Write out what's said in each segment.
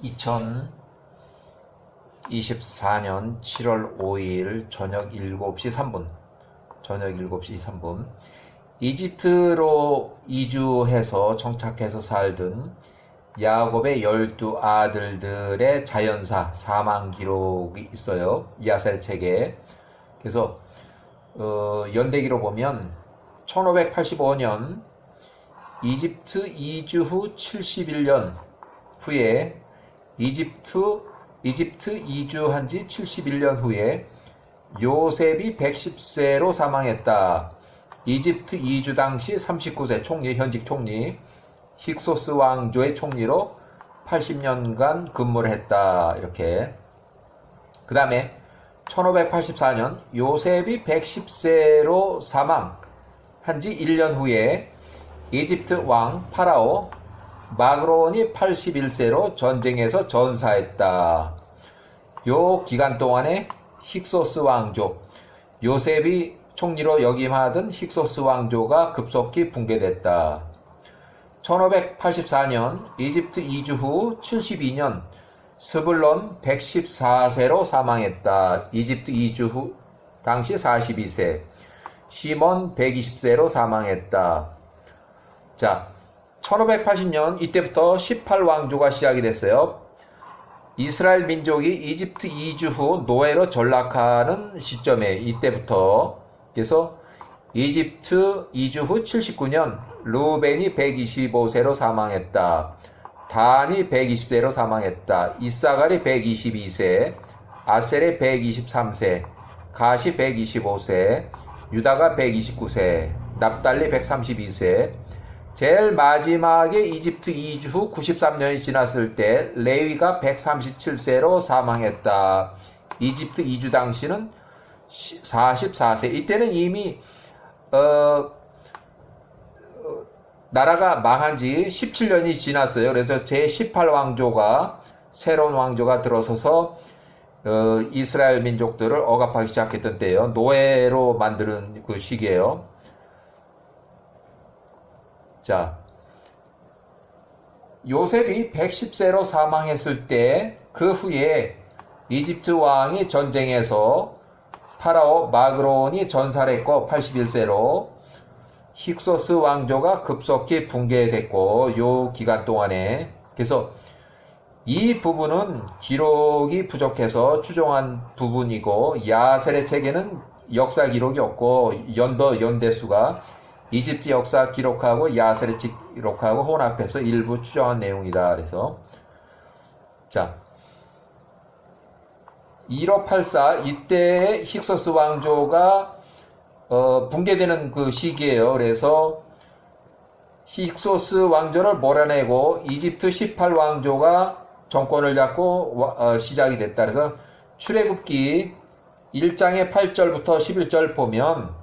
2024년 7월 5일 저녁 7시 3분 이집트로 이주해서 정착해서 살던 야곱의 12아들들의 자연사 사망 기록이 있어요. 야셀 책에. 그래서 연대기로 보면 1585년 이집트 이주 후 71년 후에 이집트 이주한 지 71년 후에 요셉이 110세로 사망했다. 이집트 이주 당시 39세 총리, 현직 총리 힉소스 왕조의 총리로 80년간 근무를 했다. 이렇게. 그 다음에 1584년 요셉이 110세로 사망한 지 1년 후에 이집트 왕 파라오 마그론이 81세로 전쟁에서 전사했다. 요 기간 동안에 힉소스 왕조, 요셉이 총리로 역임하던 힉소스 왕조가 급속히 붕괴됐다. 1584년 이집트 이주 후 72년 스불론 114세로 사망했다. 이집트 이주 후 당시 42세, 시몬 120세로 사망했다. 자, 1580년 이때부터 18왕조가 시작이 됐어요. 이스라엘 민족이 이집트 이주 후 노예로 전락하는 시점에 이때부터. 그래서 이집트 이주 후 79년 루벤이 125세로 사망했다. 단이 120세로 사망했다. 이사갈이 122세, 아셀이 123세, 갓이 125세, 유다가 129세, 납달리 132세. 제일 마지막에 이집트 이주 후 93년이 지났을 때 레위가 137세로 사망했다. 이집트 이주 당시는 44세. 이때는 이미 나라가 망한 지 17년이 지났어요. 그래서 제18왕조가 새로운 왕조가 들어서서 이스라엘 민족들을 억압하기 시작했던 때예요. 노예로 만드는 그 시기예요. 자, 요셉이 110세로 사망했을 때 그 후에 이집트 왕이 전쟁에서 파라오 마그론이 전사를 했고 81세로 힉소스 왕조가 급속히 붕괴됐고 요 기간 동안에. 그래서 이 부분은 기록이 부족해서 추정한 부분이고 야셀의 책에는 역사 기록이 없고 연대수가 이집트 역사 기록하고 야셀의 책 기록하고 혼합해서 일부 추정한 내용이다. 그래서 자, 1584 이때의 힉소스 왕조가 붕괴되는 그 시기예요. 그래서 힉소스 왕조를 몰아내고 이집트 18왕조가 정권을 잡고 시작이 됐다. 그래서 출애굽기 1장의 8절부터 11절 보면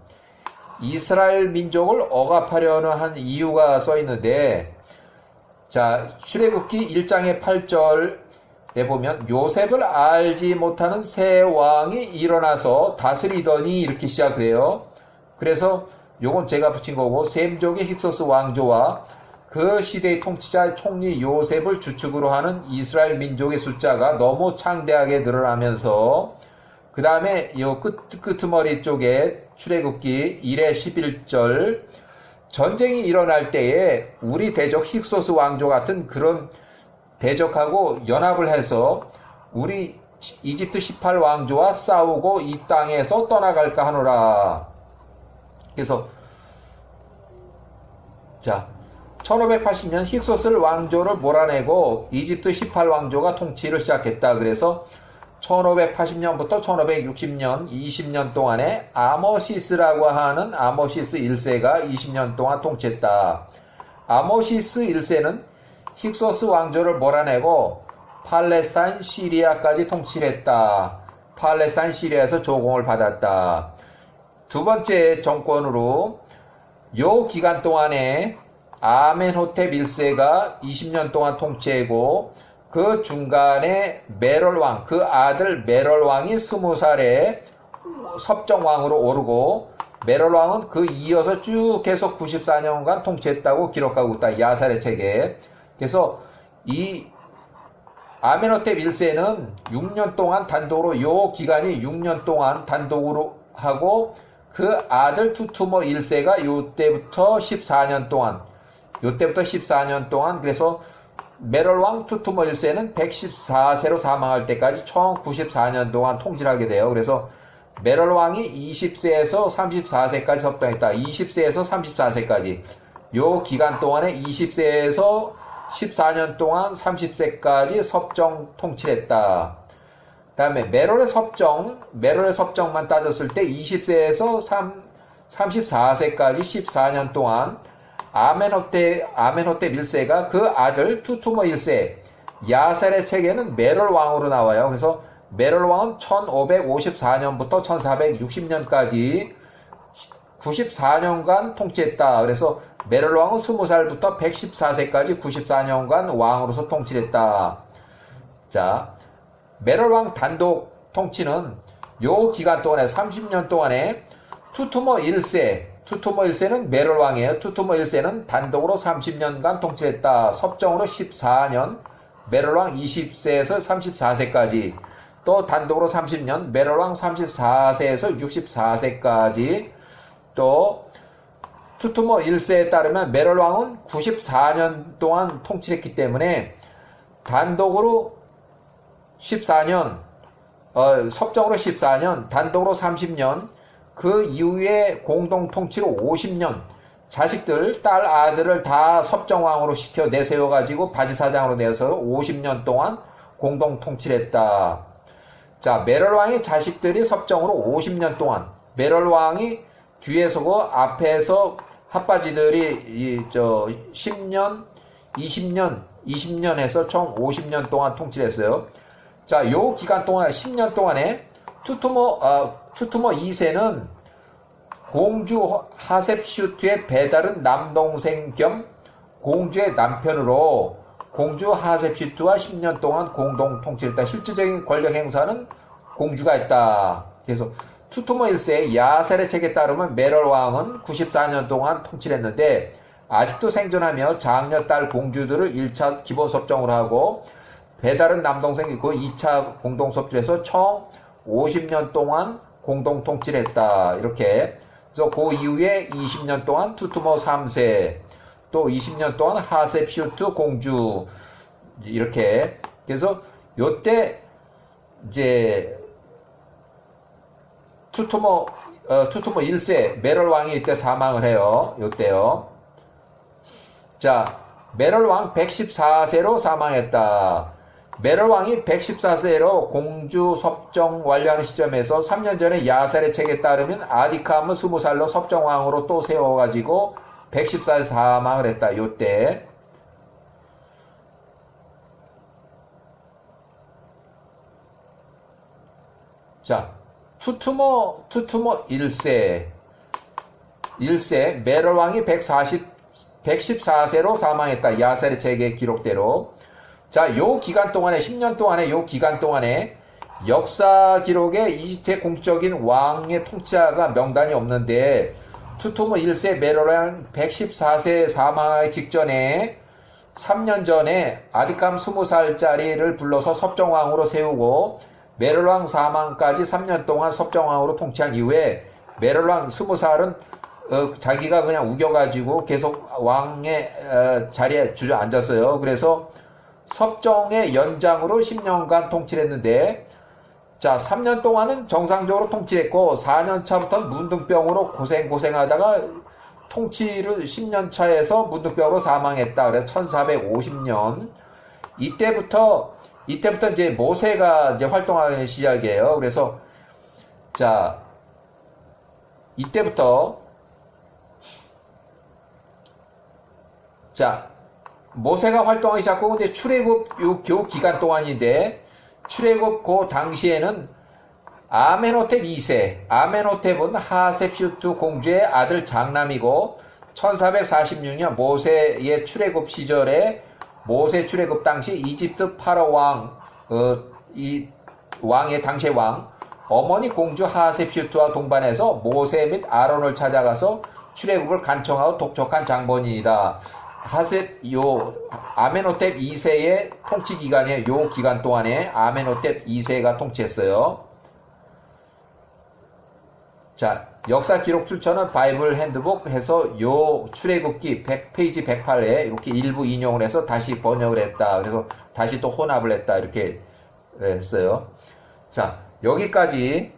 이스라엘 민족을 억압하려는 한 이유가 써 있는데, 자, 출애굽기 1장의 8절에 보면 요셉을 알지 못하는 새 왕이 일어나서 다스리더니 이렇게 시작해요. 그래서 요건 제가 붙인 거고, 셈족의 힉소스 왕조와 그 시대의 통치자 총리 요셉을 주축으로 하는 이스라엘 민족의 숫자가 너무 창대하게 늘어나면서 그 다음에 요 끄트머리 쪽에 출애굽기 1의 11절 전쟁이 일어날 때에 우리 대적 힉소스 왕조 같은 그런 대적하고 연합을 해서 우리 이집트 18왕조와 싸우고 이 땅에서 떠나갈까 하노라. 그래서 자, 1580년 힉소스 왕조를 몰아내고 이집트 18왕조가 통치를 시작했다. 그래서 1580년부터 1560년 20년 동안에 아모시스라고 하는 아모시스 1세가 20년 동안 통치했다. 아모시스 1세는 힉소스 왕조를 몰아내고 팔레스타인 시리아까지 통치를 했다. 팔레스타인 시리아에서 조공을 받았다. 두 번째 정권으로 요 기간 동안에 아멘호텝 1세가 20년 동안 통치하고 그 중간에 메롤왕, 그 아들 메롤왕이 20살에 섭정왕으로 오르고 메롤왕은 그 이어서 쭉 계속 94년간 통치했다고 기록하고 있다. 야살의 책에. 그래서 이 아멘호텝 1세는 6년 동안 단독으로, 요 기간이 6년 동안 단독으로 하고, 그 아들 투투모 1세가 요때부터 14년 동안, 그래서 메럴왕 투투모 1세는 114세로 사망할 때까지 총 94년 동안 통치를 하게 돼요. 그래서 메럴왕이 20세에서 34세까지 섭정했다. 20세에서 34세까지. 요 기간 동안에 20세에서 14년 동안 30세까지 섭정 통치를 했다. 그 다음에 메롤의 섭정만 따졌을 때 20세에서 34세까지 14년 동안 아멘호텝 1세가 그 아들 투투모 1세 야셀의 책에는 메롤 왕으로 나와요. 그래서 메롤 왕은 1554년부터 1460년까지 94년간 통치했다. 그래서 메롤 왕은 20살부터 114세까지 94년간 왕으로서 통치를 했다. 자, 메롤 왕 단독 통치는 요 기간 동안에 30년 동안에 투투모 1세는 메롤 왕이에요. 투투모 1세는 단독으로 30년간 통치했다. 섭정으로 14년, 메롤 왕 20세에서 34세까지. 또 단독으로 30년, 메롤 왕 34세에서 64세까지. 또 투투모 1세에 따르면 메롤 왕은 94년 동안 통치했기 때문에 단독으로 14년, 섭정으로 14년, 단독으로 30년, 그 이후에 공동 통치로 50년, 자식들, 딸, 아들을 다 섭정왕으로 시켜 내세워가지고 바지사장으로 내서 50년 동안 공동 통치를 했다. 자, 메럴왕의 자식들이 섭정으로 50년 동안, 메럴왕이 뒤에 서고 앞에서 핫바지들이 10년, 20년 해서 총 50년 동안 통치를 했어요. 자, 요 기간 동안 10년 동안에 투투모 2세는 공주 하셉슈트의 배다른 남동생 겸 공주의 남편으로 공주 하셉슈트와 10년 동안 공동 통치를 했다. 실질적인 권력 행사는 공주가 했다. 그래서 투투모 1세의 야셀의 책에 따르면 메럴 왕은 94년 동안 통치를 했는데 아직도 생존하며 장녀 딸 공주들을 1차 기본섭정으로 하고 배다른 남동생이 그 2차 공동섭주에서 총 50년 동안 공동 통치를 했다. 이렇게. 그래서 그 이후에 20년 동안 투투모 3세, 또 20년 동안 하셉슈트 공주, 이렇게. 그래서 요때 이제 투투모 1세 메럴 왕이 이때 사망을 해요. 요때요. 자, 메럴 왕 114세로 사망했다. 메럴 왕이 114세로 공주 섭정 완료하는 시점에서 3년 전에 야살의 책에 따르면 아디캄은 20살로 섭정왕으로 또 세워가지고 114세 사망을 했다. 요때. 자, 투투모 1세 메럴 왕이 114세로 사망했다. 야살의 책의 기록대로. 자, 요 기간 동안에 10년 동안에 요 기간 동안에 역사 기록에 이집트의 공적인 왕의 통치자가 명단이 없는데 투투모 1세 메럴 왕 114세 사망하기 직전에 3년 전에 아디캄 20살짜리를 불러서 섭정왕으로 세우고 메럴 왕 사망까지 3년 동안 섭정왕으로 통치한 이후에 메럴 왕 20살은 자기가 그냥 우겨가지고 계속 왕의 자리에 주저앉았어요. 그래서 섭정의 연장으로 10년간 통치를 했는데, 자, 3년 동안은 정상적으로 통치했고, 4년 차부터는 문둥병으로 고생하다가 통치를 10년 차에서 문둥병으로 사망했다. 그래서 1450년. 이때부터 이제 모세가 이제 활동하기 시작이에요. 그래서, 자, 이때부터, 자, 모세가 활동하기 시작하고, 근데 출애굽 요 기간 동안인데, 출애굽 그 당시에는 아멘호텝 2세, 아멘호텝은 하셉슈트 공주의 아들 장남이고, 1446년 모세의 출애굽 시절에, 모세 출애굽 당시 이집트 파라 왕, 이 왕의 당시의 왕, 어머니 공주 하셉슈트와 동반해서 모세 및 아론을 찾아가서 출애굽을 간청하고 독촉한 장본인이다. 아멘호텝 2세의 통치 기간에 요 기간 동안에 아멘호텝 2세가 통치했어요. 자, 역사 기록 출처는 바이블 핸드북 해서 요 출애굽기 100페이지 108에 이렇게 일부 인용을 해서 다시 번역을 했다. 그래서 다시 또 혼합을 했다. 이렇게 했어요. 자, 여기까지